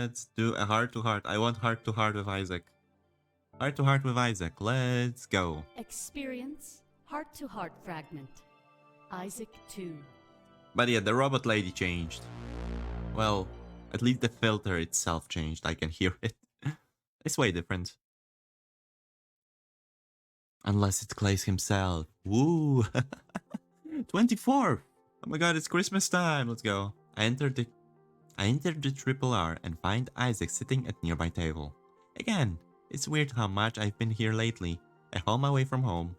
Let's do a heart-to-heart. I want heart-to-heart with Isaac. Heart-to-heart with Isaac. Let's go. Experience heart-to-heart fragment. Isaac 2. But yeah, the robot lady changed. Well, at least the filter itself changed. I can hear it. It's way different. Unless it's Klace himself. Woo! 24th! Oh my god, it's Christmas time. Let's go. I entered the triple R and find Isaac sitting at nearby table. Again, it's weird how much I've been here lately. A home away from home.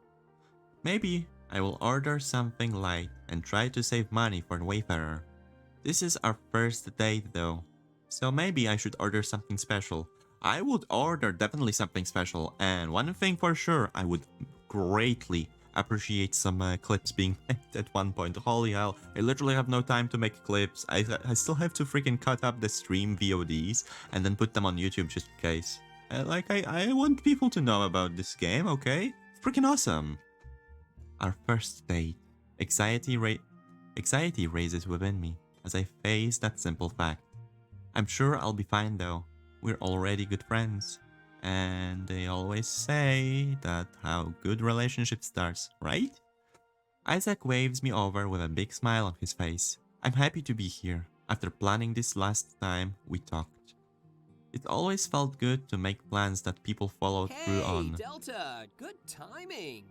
Maybe I will order something light and try to save money for the Wayfarer. This is our first date though, so maybe I should order something special. I would order definitely something special, and one thing for sure, I would greatly appreciate some clips being made at one point. Holy hell, I literally have no time to make clips. I still have to freaking cut up the stream VODs and then put them on YouTube just in case. I want people to know about this game, okay? It's freaking awesome. Our first date. Anxiety raises within me as I face that simple fact. I'm sure I'll be fine though. We're already good friends. And they always say that how good relationship starts, right? Isaac waves me over with a big smile on his face. I'm happy to be here after planning this last time we talked. It always felt good to make plans that people follow through on. Hey, Delta! Good timing!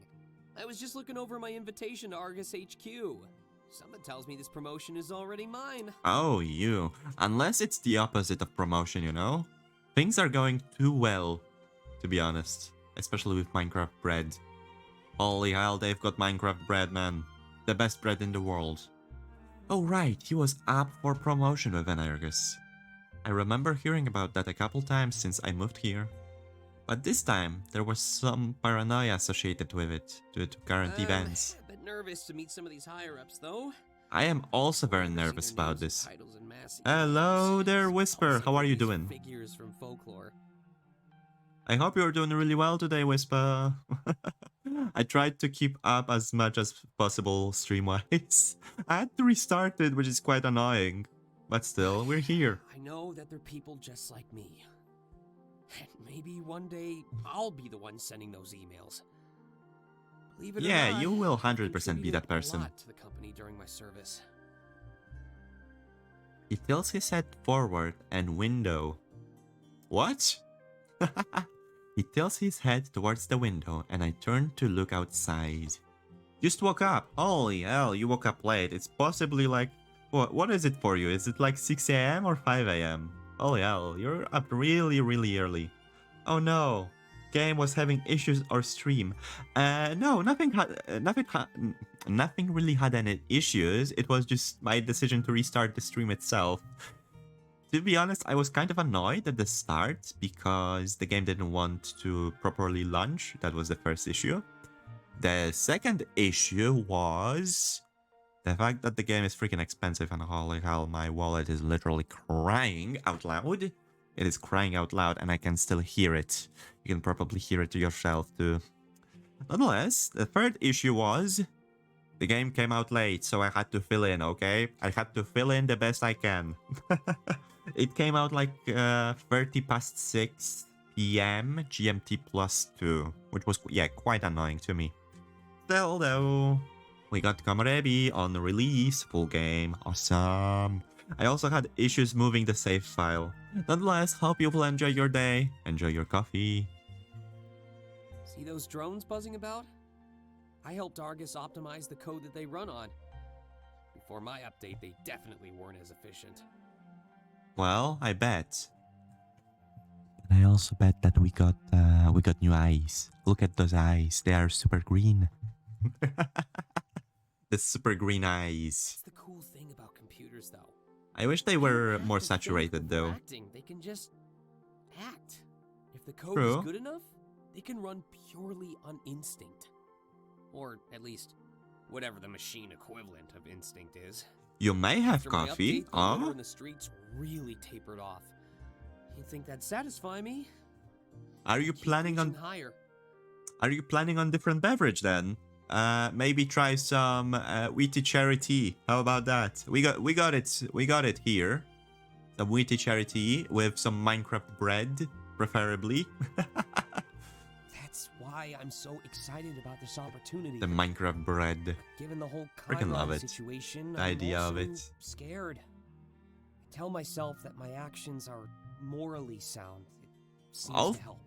I was just looking over my invitation to Argus HQ. Something tells me this promotion is already mine. Oh, you. Unless it's the opposite of promotion, you know? Things are going too well, to be honest. Especially with Minecraft bread. Holy hell, they've got Minecraft bread, man. The best bread in the world. Oh right, he was up for promotion with Argus. I remember hearing about that a couple times since I moved here. But this time, there was some paranoia associated with it, due to current events. A bit nervous to meet some of these higher-ups, though. I am also very nervous about this. Hello there, Whisper. How are you doing? Figures from folklore. I hope you're doing really well today, Whisper. I tried to keep up as much as possible stream-wise. I had to restart it, which is quite annoying. But still, we're here. I know that they're people just like me. And maybe one day I'll be the one sending those emails. Believe it or not, you will 100% be that contributed a person. lot to the company during my service. He tilts his head forward and window. What? He tilts his head towards the window and I turn to look outside. Just woke up. Holy hell, you woke up late. It's possibly like... What is it for you? Is it like 6 AM or 5 AM? Holy hell, you're up really, really early. Oh no. Game was having issues or stream. No, nothing really had any issues. It was just my decision to restart the stream itself. To be honest, I was kind of annoyed at the start because the game didn't want to properly launch. That was the first issue. The second issue was the fact that the game is freaking expensive and holy hell, my wallet is literally crying out loud. It is crying out loud and I can still hear it. You can probably hear it yourself too. Nonetheless, the third issue was the game came out late, so I had to fill in, okay? I had to fill in the best I can. It came out like 30 past 6 PM GMT plus 2, which was, yeah, quite annoying to me. Still though, we got Komorebi on release, full game, awesome. I also had issues moving the save file. Nonetheless, hope you will enjoy your day, enjoy your coffee. See those drones buzzing about? I helped Argus optimize the code that they run on. Before my update, they definitely weren't as efficient. Well, I bet. And I also bet that we got new eyes. Look at those eyes, they are super green. The super green eyes. That's the cool thing about computers, though. I wish they were more saturated, though. Acting, they can just act. If the code True. is good enough, they can run purely on instinct. Or at least, whatever the machine equivalent of instinct is. You may have After my coffee, update, the huh? litter in the streets really tapered off. You'd think that'd satisfy me? Are you Keep planning on reaching higher. different beverage then? Maybe try some wheaty cherry tea. How about that? We got it here. Some wheaty cherry tea with some Minecraft bread, preferably. That's why I'm so excited about this opportunity. The Minecraft bread. Given the whole Freaking love Chiron it. situation, The I'm idea of also it. scared. I tell myself that my actions are morally sound. It seems All- to help.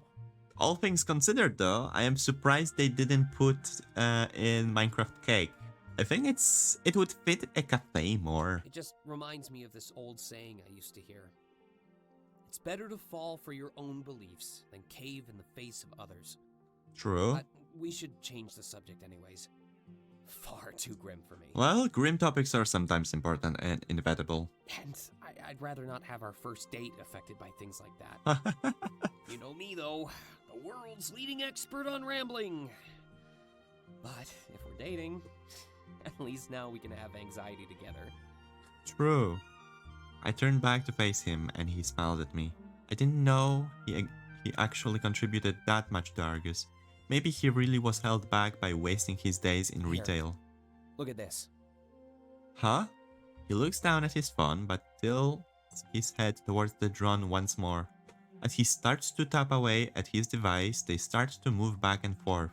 All things considered, though, I am surprised they didn't put in Minecraft cake. I think it would fit a cafe more. It just reminds me of this old saying I used to hear. It's better to fall for your own beliefs than cave in the face of others. True. We should change the subject anyways. Far too grim for me. Well, grim topics are sometimes important and inevitable. And I'd rather not have our first date affected by things like that. You know me, though. The world's leading expert on rambling. But if we're dating, at least now we can have anxiety together. True. I turned back to face him and he smiled at me. I didn't know he actually contributed that much to Argus. Maybe he really was held back by wasting his days in Here. retail. Look at this. Huh? He looks down at his phone but tilts his head towards the drone once more. As he starts to tap away at his device, they start to move back and forth.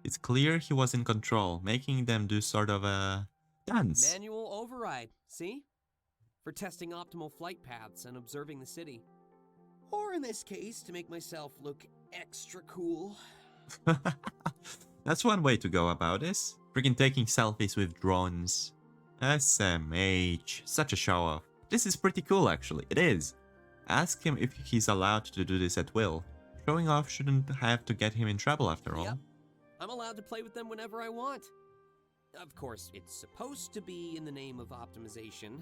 It's clear he was in control, making them do sort of a dance. Manual override, see? For testing optimal flight paths and observing the city. Or in this case, to make myself look extra cool. That's one way to go about this. Freaking taking selfies with drones. SMH. Such a show off. This is pretty cool actually. It is. Ask him if he's allowed to do this at will. Showing off shouldn't have to get him in trouble after all. Yep. I'm allowed to play with them whenever I want. Of course, it's supposed to be in the name of optimization.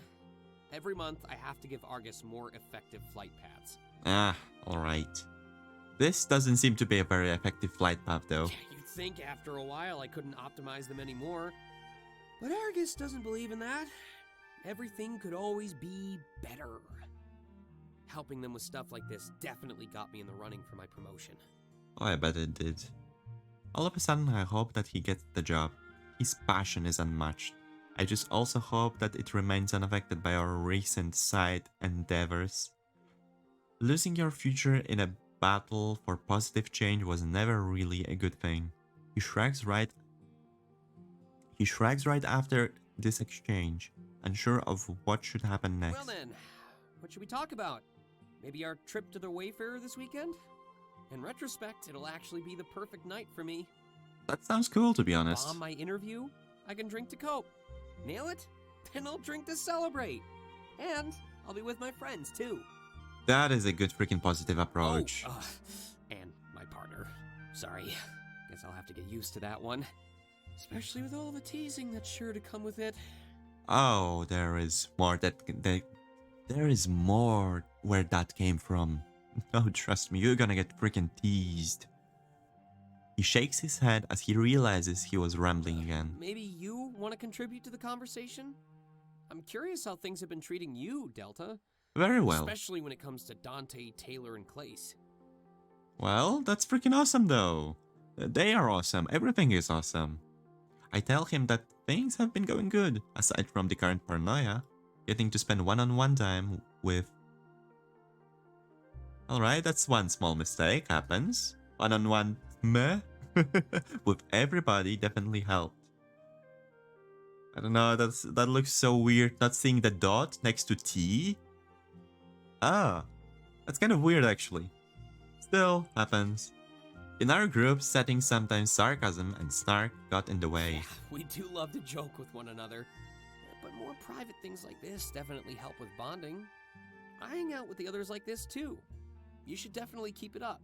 Every month, I have to give Argus more effective flight paths. Ah, alright. This doesn't seem to be a very effective flight path though. You'd think after a while I couldn't optimize them anymore. But Argus doesn't believe in that. Everything could always be better. Helping them with stuff like this definitely got me in the running for my promotion. Oh, I bet it did. All of a sudden, I hope that he gets the job. His passion is unmatched. I just also hope that it remains unaffected by our recent side endeavors. Losing your future in a battle for positive change was never really a good thing. He shrugs right after this exchange, unsure of what should happen next. Well then, what should we talk about? Maybe our trip to the Wayfarer this weekend? In retrospect, it'll actually be the perfect night for me. That sounds cool, to be honest. Bomb my interview, I can drink to cope. Nail it? Then I'll drink to celebrate. And I'll be with my friends, too. That is a good freaking positive approach. Oh, and my partner. Sorry. Guess I'll have to get used to that one. Especially with all the teasing that's sure to come with it. Oh, there is more there is more where that came from. Oh, trust me, you're gonna get freaking teased. He shakes his head as he realizes he was rambling again. Maybe you want to contribute to the conversation? I'm curious how things have been treating you, Delta. Very well. Especially when it comes to Dante, Taylor, and Klace. Well, that's freaking awesome though. They are awesome. Everything is awesome. I tell him that things have been going good, aside from the current paranoia. Getting to spend one-on-one time with... Alright, that's one small mistake. Happens. One-on-one meh with everybody definitely helped. I don't know, that looks so weird, not seeing the dot next to T. Ah, that's kind of weird actually. Still, happens. In our group setting, sometimes sarcasm and snark got in the way. Yeah, we do love to joke with one another. But more private things like this definitely help with bonding. I hang out with the others like this too. You should definitely keep it up.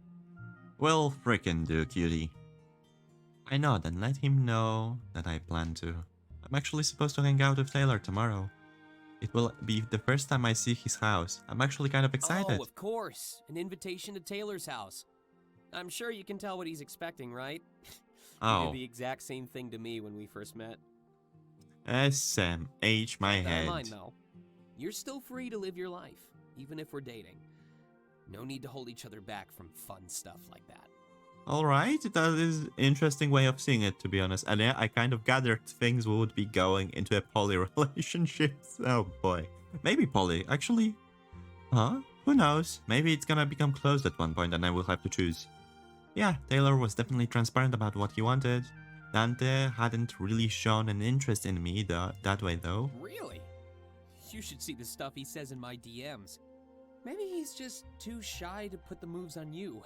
Well, frickin' do, cutie. I know, then let him know that I plan to. I'm actually supposed to hang out with Taylor tomorrow. It will be the first time I see his house. I'm actually kind of excited. Oh, of course. An invitation to Taylor's house. I'm sure you can tell what he's expecting, right? He Oh. did the exact same thing to me when we first met. SMH my Keep that in head. mind, though. You're still free to live your life, even if we're dating. No need to hold each other back from fun stuff like that. Alright, that is an interesting way of seeing it, to be honest. And yeah, I kind of gathered things would be going into a poly relationship. Oh boy. Maybe poly. Actually, Huh? Who knows? Maybe it's gonna become closed at one point and I will have to choose. Yeah, Taylor was definitely transparent about what he wanted. Dante hadn't really shown an interest in me that way though. Really? You should see the stuff he says in my DMs. Maybe he's just too shy to put the moves on you.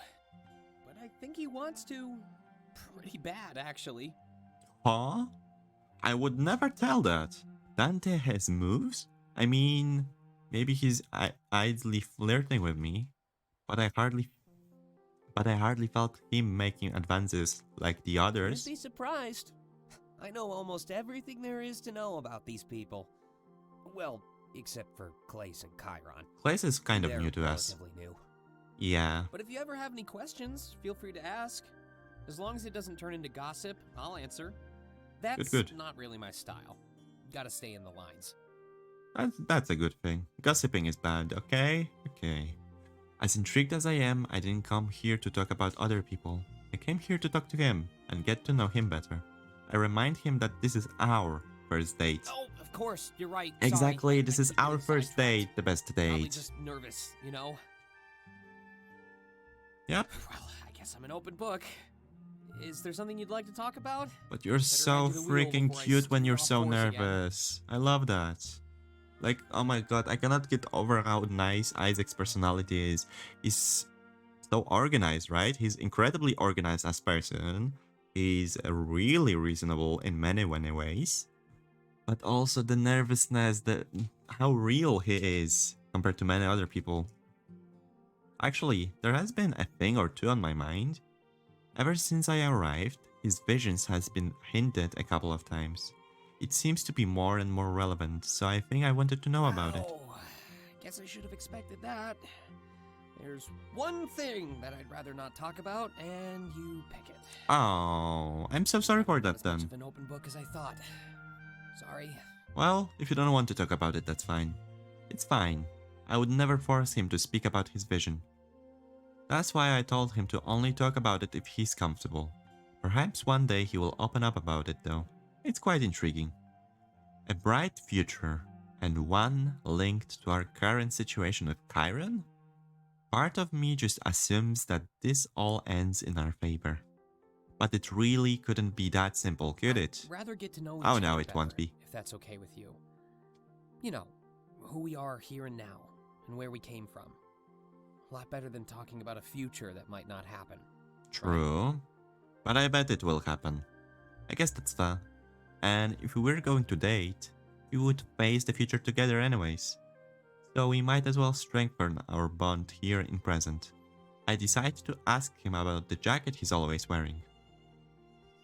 But I think he wants to. Pretty bad, actually. Huh? I would never tell that. Dante has moves? I mean, maybe he's idly flirting with me, but I hardly felt him making advances like the others. You'd be surprised. I know almost everything there is to know about these people. Well, except for Klace and Chiron. Klace is kind of They're new to us. relatively new. Yeah. But if you ever have any questions, feel free to ask. As long as it doesn't turn into gossip, I'll answer. That's Good. not really my style. Gotta stay in the lines. That's a good thing. Gossiping is bad, okay? Okay. As intrigued as I am, I didn't come here to talk about other people. I came here to talk to him and get to know him better. I remind him that this is our first date. Oh, of course, you're right. Exactly, Sorry. this I is keep our getting first sidetracked. date, the best Probably date. just nervous, you know? Yep. Well, I guess I'm an open book. Is there something you'd like to talk about? But you're so head to the wheel freaking before I cute when steer you're off so course again. nervous. I love that. Like, oh my god, I cannot get over how nice Isaac's personality is. He's so organized, right? He's incredibly organized as person. He's really reasonable in many ways. But also the nervousness, how real he is compared to many other people. Actually, there has been a thing or two on my mind. Ever since I arrived, his visions has been hinted a couple of times. It seems to be more and more relevant, so I think I wanted to know about it. Oh, guess I should have expected that. There's one thing that I'd rather not talk about, and you pick it. Oh, I'm so sorry for that As much then. of an open book as I thought. Sorry. Well, if you don't want to talk about it, that's fine. It's fine. I would never force him to speak about his vision. That's why I told him to only talk about it if he's comfortable. Perhaps one day he will open up about it though. It's quite intriguing. A bright future, and one linked to our current situation with Chiron? Part of me just assumes that this all ends in our favor. But it really couldn't be that simple, could it? I'd rather get to know each Oh other no, it better, won't be. if that's okay with you. You know, who we are here and now, and where we came from. A lot better than talking about a future that might not happen. True. But I bet it will happen. I guess that's fair. And if we were going to date, we would face the future together anyways. So we might as well strengthen our bond here in present. I decided to ask him about the jacket he's always wearing.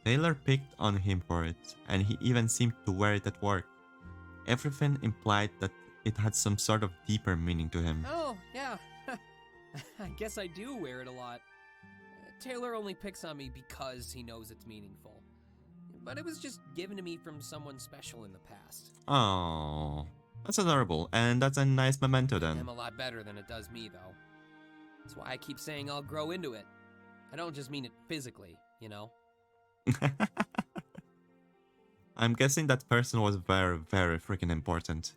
Taylor picked on him for it, and he even seemed to wear it at work. Everything implied that it had some sort of deeper meaning to him. Oh, yeah. I guess I do wear it a lot. Taylor only picks on me because he knows it's meaningful. But it was just given to me from someone special in the past. Oh, that's adorable, and that's a nice memento then. I'm a lot better than it does me, though. That's why I keep saying I'll grow into it. I don't just mean it physically, you know? I'm guessing that person was very freaking important.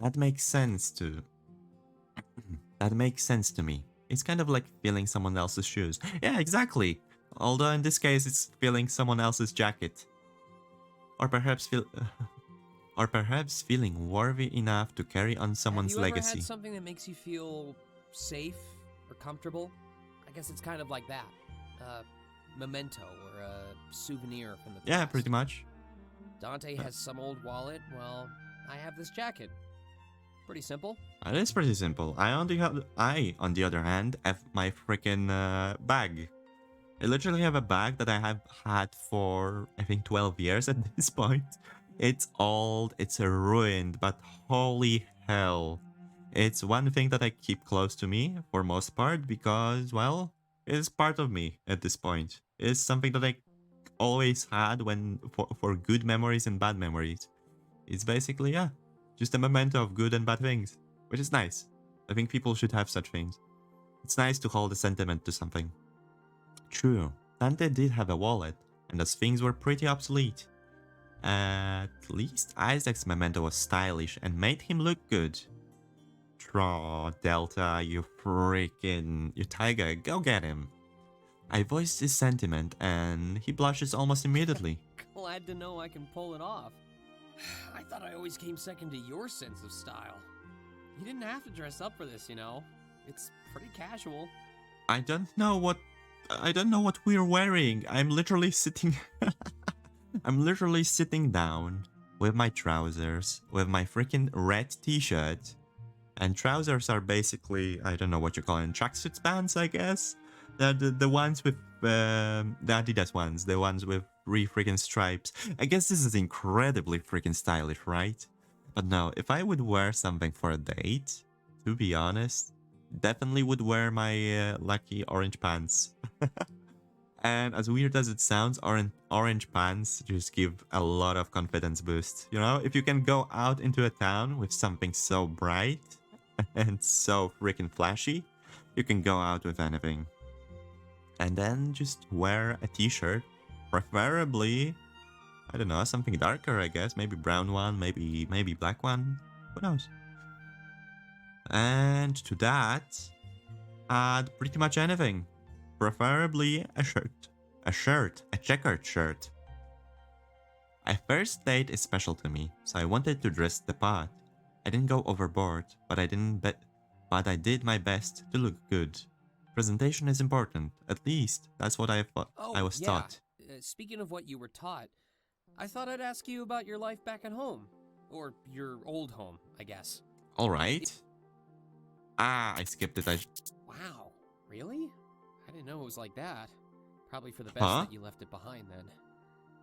That makes sense to... that makes sense to me. It's kind of like feeling someone else's shoes. Yeah, exactly. Although in this case, it's feeling someone else's jacket. Or perhaps feeling worthy enough to carry on someone's Have you legacy. ever had something that makes you feel safe or comfortable? I guess it's kind of like that. Memento or a souvenir from the past. Yeah, pretty much. Dante has some old wallet. Well, I have this jacket. Pretty simple. It is pretty simple. I, on the other hand, have my freaking bag. I literally have a bag that I have had for, I think, 12 years at this point. It's old, it's ruined, but holy hell. It's one thing that I keep close to me for most part because, well, it's part of me at this point. It's something that I always had for good memories and bad memories. It's basically, yeah, just a memento of good and bad things, which is nice. I think people should have such things. It's nice to hold a sentiment to something. True, Dante did have a wallet, and those things were pretty obsolete. At least Isaac's memento was stylish and made him look good. Draw, Delta, you tiger, go get him. I voiced his sentiment and he blushes almost immediately. Glad to know I can pull it off. I thought I always came second to your sense of style. You didn't have to dress up for this, you know. It's pretty casual. I don't know what we're wearing. I'm literally sitting down with my trousers, with my freaking red t-shirt. And trousers are basically, I don't know what you call it, tracksuit pants, I guess. The ones with the Adidas ones, the ones with 3 freaking stripes. I guess this is incredibly freaking stylish, right? But no, if I would wear something for a date, to be honest, definitely would wear my lucky orange pants. And as weird as it sounds, orange pants just give a lot of confidence boost. You know, if you can go out into a town with something so bright and so freaking flashy, you can go out with anything. And then just wear a t-shirt, preferably, I don't know, something darker, I guess. Maybe brown one, maybe black one. Who knows? And to that, add pretty much anything. Preferably a checkered shirt. A first date is special to me, so I wanted to dress the part. I didn't go overboard, but I did my best to look good. Presentation is important. At least that's what I was taught. Speaking of what you were taught, I thought I'd ask you about your life back at home. Or your old home, I guess. Alright. I skipped it. Wow, really? I didn't know it was like that. Probably for the best that you left it behind then.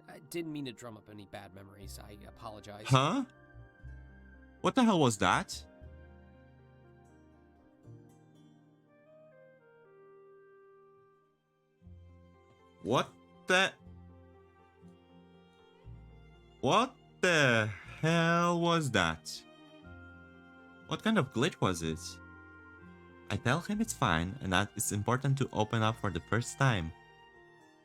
I didn't mean to drum up any bad memories. I apologize. Huh? What the hell was that? What the hell was that? What kind of glitch was it? I tell him it's fine and that it's important to open up for the first time.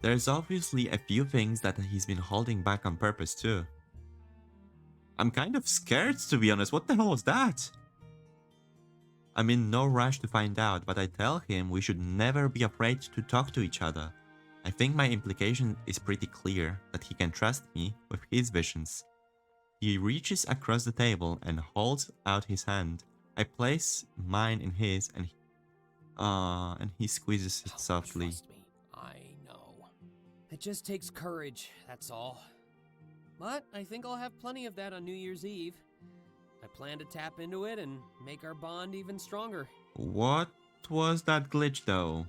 There's obviously a few things that he's been holding back on purpose too. I'm kind of scared, to be honest. What the hell was that? I'm in no rush to find out, but I tell him we should never be afraid to talk to each other. I think my implication is pretty clear that he can trust me with his visions. He reaches across the table and holds out his hand. I place mine in his and he squeezes it softly. Trust me, I know. It just takes courage, that's all. But I think I'll have plenty of that on New Year's Eve. I plan to tap into it and make our bond even stronger. What was that glitch though?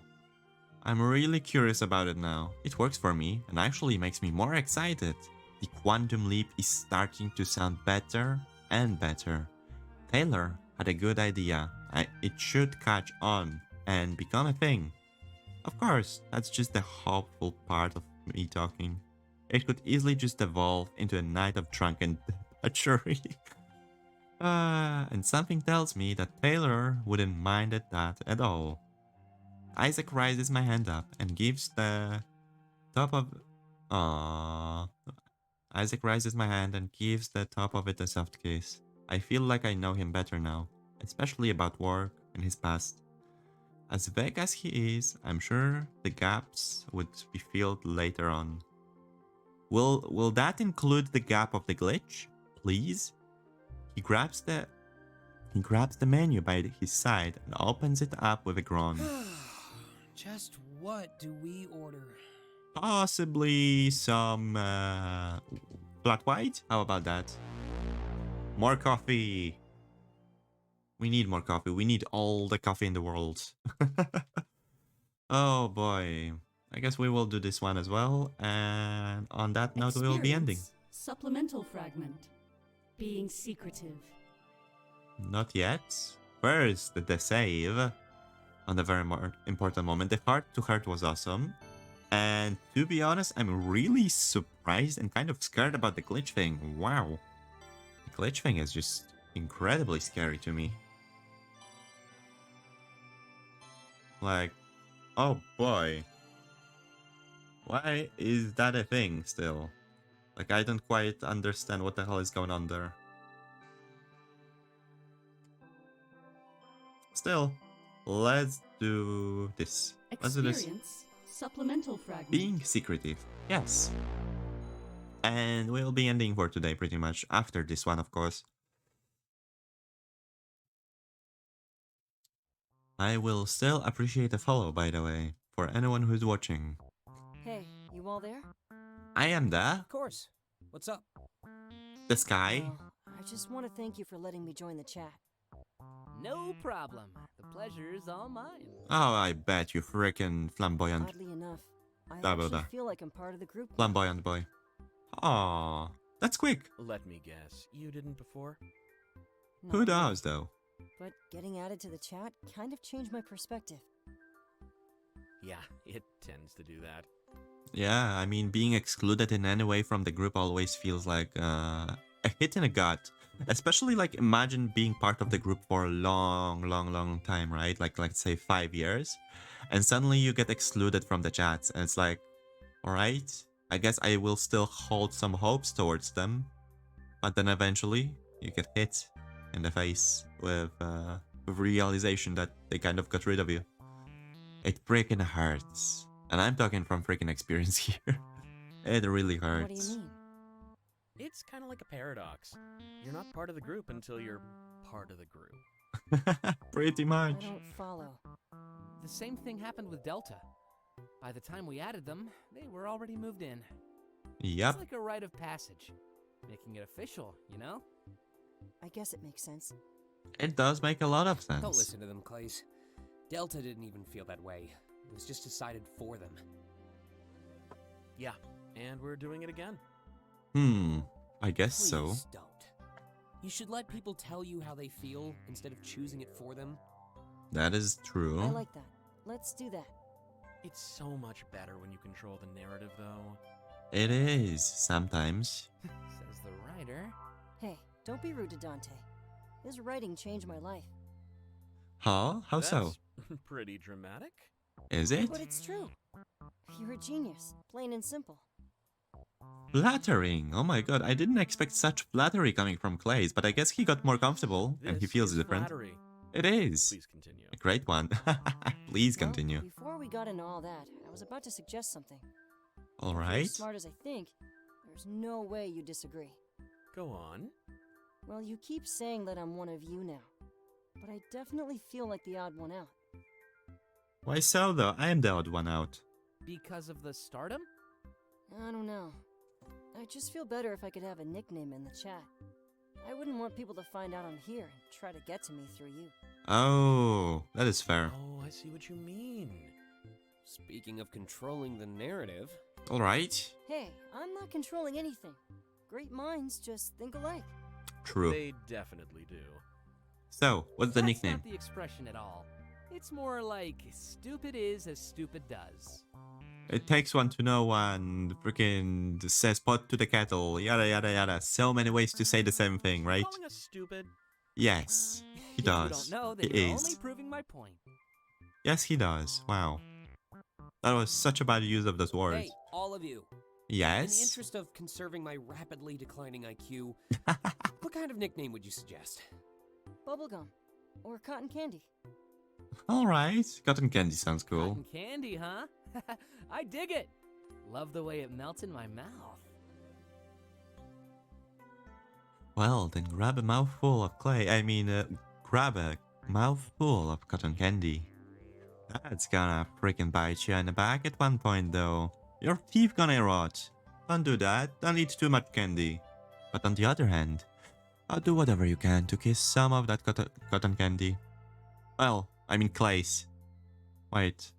I'm really curious about it now. It works for me and actually makes me more excited. The quantum leap is starting to sound better and better. Taylor had a good idea. It should catch on and become a thing. Of course, that's just the hopeful part of me talking. It could easily just evolve into a night of drunken debauchery. And something tells me that Taylor wouldn't mind that at all. Isaac raises my hand up and gives the top of... Isaac raises my hand and gives the top of it a soft kiss. I feel like I know him better now, especially about work and his past. As vague as he is, I'm sure the gaps would be filled later on. Will that include the gap of the glitch? Please? He grabs the menu by his side and opens it up with a groan. Just what do we order? Possibly some flat white? How about that? More coffee. We need more coffee. We need all the coffee in the world. Oh boy. I guess we will do this one as well. And on that note, we will be ending. Supplemental fragment. Being secretive. Not yet. First, the save. On the very important moment. The heart-to-heart was awesome. And to be honest, I'm really surprised and kind of scared about the glitch thing. Wow. The glitch thing is just incredibly scary to me. Like, oh boy. Why is that a thing still? Like, I don't quite understand what the hell is going on there. still, let's do this. Let's do this. Experience supplemental fragment. Being secretive. Yes. And we'll be ending for today pretty much after this one, of course. I will still appreciate a follow, by the way, for anyone who's watching. Hey, you all there? I am there. Of course. What's up? The sky. Well, I just want to thank you for letting me join the chat. No problem. The pleasure is all mine. Oh, I bet you frickin' flamboyant. Oddly enough, I Blah, blah, actually blah. feel like I'm part of the group. Flamboyant boy. Aw, that's quick. Let me guess, you didn't before? Not Who really, does, though? But getting added to the chat kind of changed my perspective. Yeah, it tends to do that. Yeah, I mean, being excluded in any way from the group always feels like a hit in the gut. Especially, like, imagine being part of the group for a long time, right? Like, let's say 5 years. And suddenly you get excluded from the chats. And it's like, alright, I guess I will still hold some hopes towards them. But then eventually, you get hit in the face with realization that they kind of got rid of you. It freaking hurts. And I'm talking from freaking experience here. It really hurts. What do you mean? It's kind of like a paradox. You're not part of the group until you're part of the group. Pretty I much. don't follow. The same thing happened with Delta. By the time we added them, they were already moved in. Yep. It's like a rite of passage. Making it official, you know? I guess it makes sense. It does make a lot of sense. Don't listen to them, Klace. Delta didn't even feel that way. It was just decided for them. Yeah, and we're doing it again. I guess so. Please don't. You should let people tell you how they feel instead of choosing it for them. That is true. I like that. Let's do that. It's so much better when you control the narrative, though. It is, sometimes. Says the writer. Hey, don't be rude to Dante. His writing changed my life. Huh? How so? That's pretty dramatic. Is it? But it's true. You're a genius, plain and simple. Flattering. Oh my god, I didn't expect such flattery coming from Klace, but I guess he got more comfortable and he This feels is different. flattery. It is. Please continue. A great one. Please Well, continue. before we got into all that, I was about to suggest something. If you're Alright. as smart as I think, there's no way you disagree. Go on. Well, you keep saying that I'm one of you now, but I definitely feel like the odd one out. Why so though? I am the odd one out. Because of the stardom? I don't know. I just feel better if I could have a nickname in the chat. I wouldn't want people to find out I'm here and try to get to me through you. Oh, that is fair. Oh, I see what you mean. Speaking of controlling the narrative, Alright. Hey, I'm not controlling anything. Great minds just think alike. True. They definitely do. So, what's the That's nickname? not the expression at all. It's more like stupid is as stupid does. It takes one to know one. Freaking says pot to the kettle. Yada yada yada. So many ways to say the same thing, right? Calling us stupid? Yes, he If does. you don't know, then He you're is. only proving my point. Yes, he does. Wow. That was such a bad use of those words. hey, all of you. In the Yes? interest of conserving my rapidly declining IQ, what kind of nickname would you suggest? Bubblegum. Or cotton candy. Alright. Cotton candy sounds cool. Cotton candy, huh? I dig it. Love the way it melts in my mouth. Well, then grab a mouthful of clay. Grab a mouthful of cotton candy. That's gonna freaking bite you in the back at one point, though. Your teeth gonna rot. Don't do that. Don't eat too much candy. But on the other hand, I'll do whatever you can to kiss some of that cotton candy. Well, I mean Klace. Wait.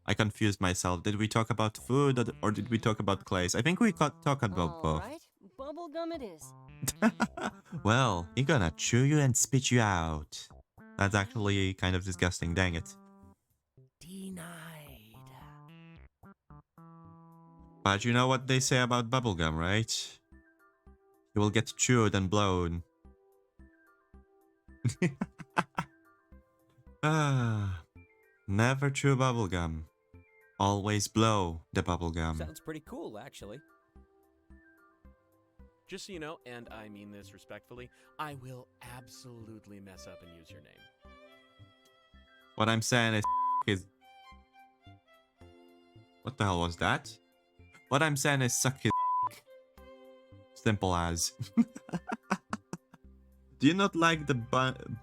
I confused myself. Did we talk about food or did we talk about Klace? I think we talked about both. Alright, bubblegum it is. Well, he gonna chew you and spit you out. That's actually kind of disgusting, dang it. Denied. But you know what they say about bubblegum, right? You will get chewed and blown. Never chew bubblegum. Always blow the bubblegum. Sounds pretty cool, actually. Just so you know, and I mean this respectfully, I will absolutely mess up and use your name. What I'm saying is... What the hell was that? What I'm saying is suck his simple as. Do you not like the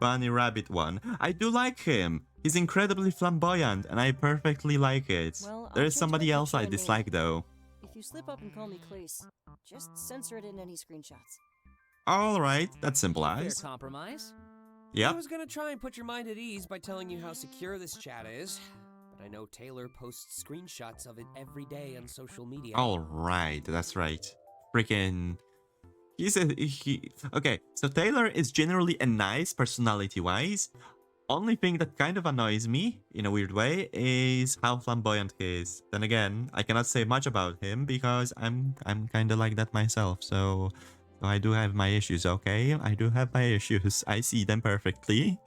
bunny rabbit one? I do like him. He's incredibly flamboyant and I perfectly like it. Well, There I'll is change somebody my else picture I and name. dislike though. If you slip up and call me Klace, just censor it in any screenshots. Alright, that's simple Fair as. compromise. I Yep. was gonna try and put your mind at ease by telling you how secure this chat is, but I know Taylor posts screenshots of it every day on social media. Alright, that's right. Freaking... Okay, so Taylor is generally a nice personality-wise. Only thing that kind of annoys me, in a weird way, is how flamboyant he is. Then again, I cannot say much about him because I'm kind of like that myself, so I do have my issues, okay? I do have my issues. I see them perfectly.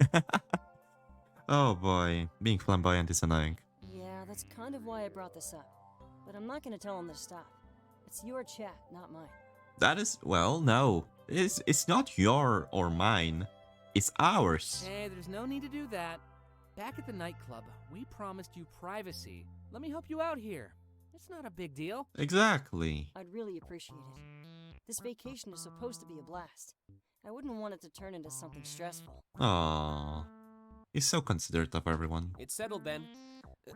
Oh boy, being flamboyant is annoying. Yeah, that's kind of why I brought this up. But I'm not gonna tell him to stop. It's your chat, not mine. That is, well, no. It's not your or mine. It's ours. Hey, there's no need to do that. Back at the nightclub, we promised you privacy. Let me help you out here. It's not a big deal. Exactly. I'd really appreciate it. This vacation is supposed to be a blast. I wouldn't want it to turn into something stressful. Aww. He's so considerate of everyone. It's settled then.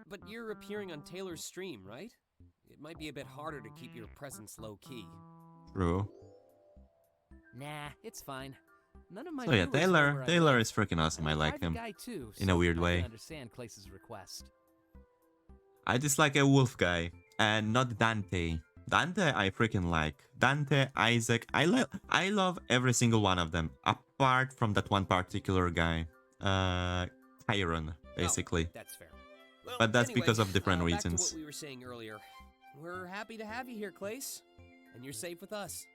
But you're appearing on Taylor's stream, right? It might be a bit harder to keep your presence low-key. True. Nah, it's fine. None of my So yeah, viewers know where I Taylor live. is freaking awesome. I I'm a like private him. guy too, In a so weird I way. can understand Klace's request. I dislike a wolf guy. And not Dante. Dante I freaking like. Dante, Isaac. I love every single one of them. Apart from that one particular guy. Tyron, basically. Oh, that's fair. Well, But that's anyway, because of different back reasons. to what we were saying earlier. We're happy to have you here, Klace. And you're safe with us.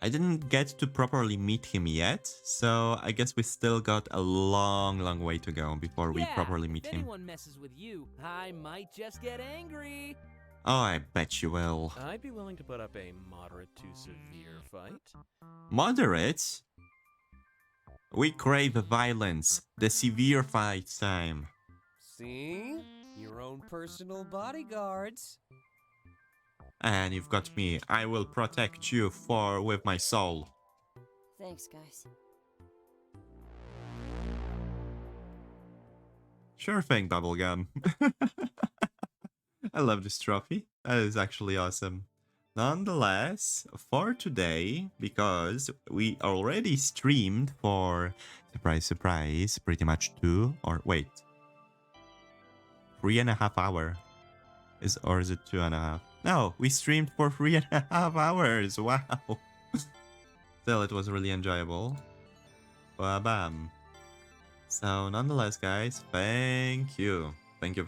I didn't get to properly meet him yet, so I guess we still got a long way to go before we Yeah, properly meet if him. anyone messes with you, I might just get angry. Oh, I bet you will. I'd be willing to put up a moderate to severe fight. Moderate? We crave violence. The severe fight time. See? Your own personal bodyguards. And you've got me. I will protect you with my soul. Thanks, guys. Sure thing, Bubblegum. I love this trophy. That is actually awesome. Nonetheless, for today, because we already streamed for, surprise, pretty much 3.5 hours. Or is it 2.5? No, we streamed for 3.5 hours. Wow. Still, it was really enjoyable. Bam. So, nonetheless, guys, thank you. Thank you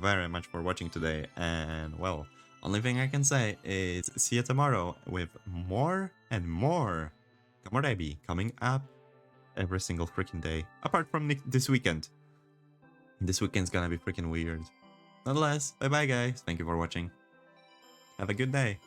very much for watching today. And, well, only thing I can say is see you tomorrow with more and more Komorebi coming up every single freaking day. Apart from this weekend. This weekend's gonna be freaking weird. Nonetheless, bye-bye, guys. Thank you for watching. Have a good day.